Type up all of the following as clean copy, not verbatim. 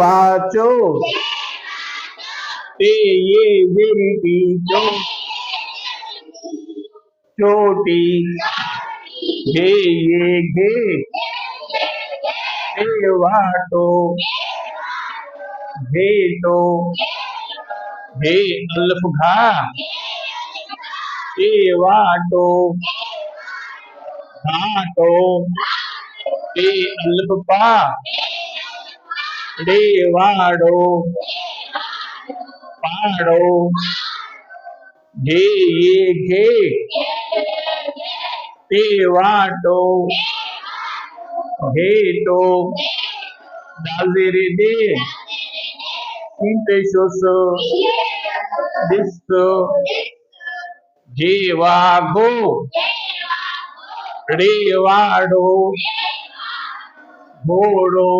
वाचो ते ये गिरती चोटी घे ये घे ते वाटो घेटो घे अल्फ घा ते वाटो घाटो ते अल्फ पा रे वाड़ो पाड़ो घे ये घे ते वाटो घेटो दाजेरे दे इंटेशोसो दिसो घे वाघो रे वाड़ो घोड़ो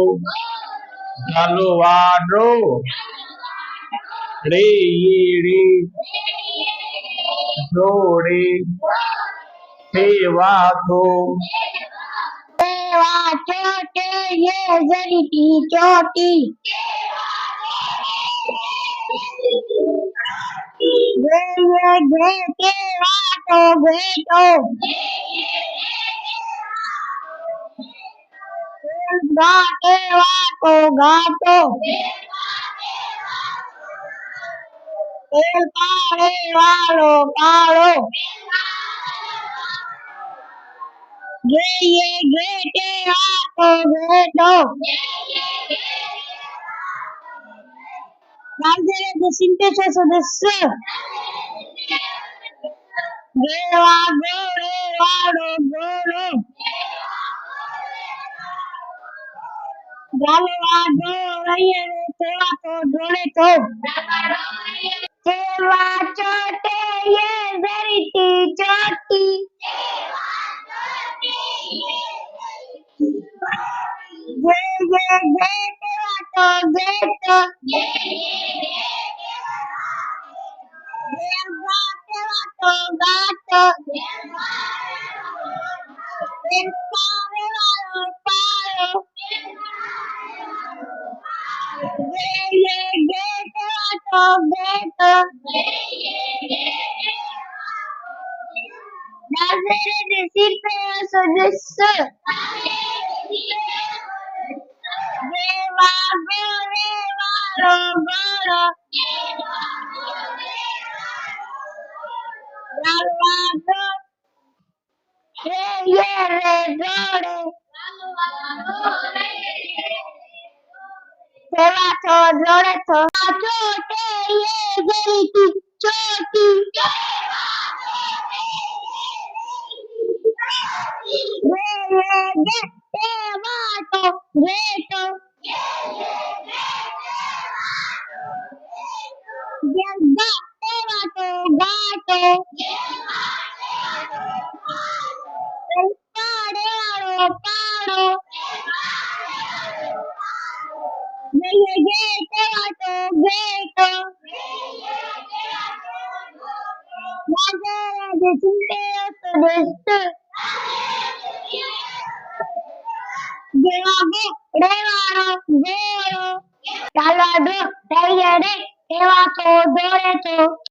झालो वाड़ो रे ये रे जोड़े थे वाथो चोटे ये जरीटी चोटी घे ये घे के वाटो घेटो घाटे वाटो घाटो तेल पाड़े वालो पाड़ो घे ये घेटे वाटो ghetto Darzele de sinteșează de să. Geva, gore, varo, goro. Galva, gore, yere, teva, to, dore, to. Teva, chote, ye, veriti, choti. Ge, ge, ge, teva, to, geto. Geva, teva, to, gato. Pare, varo, paro. Ge, ye, ge, teva, to, geto. Darzele de sinteșează de să. Geva, gore, varo, goro. Galva, go, yere, dore. Teva, to, dore, to. Chote, ye, veriti, choti. Ge, ye, ge, teva, to, geto. Gelda, teva, to, gato. El pare, varo, paro. Ge, ye, ge, teva, to, geto. Darzele de sinteșează de să. Geva, go, re, varo, goro. Galva, do, re, yere, teva, to, dore, to.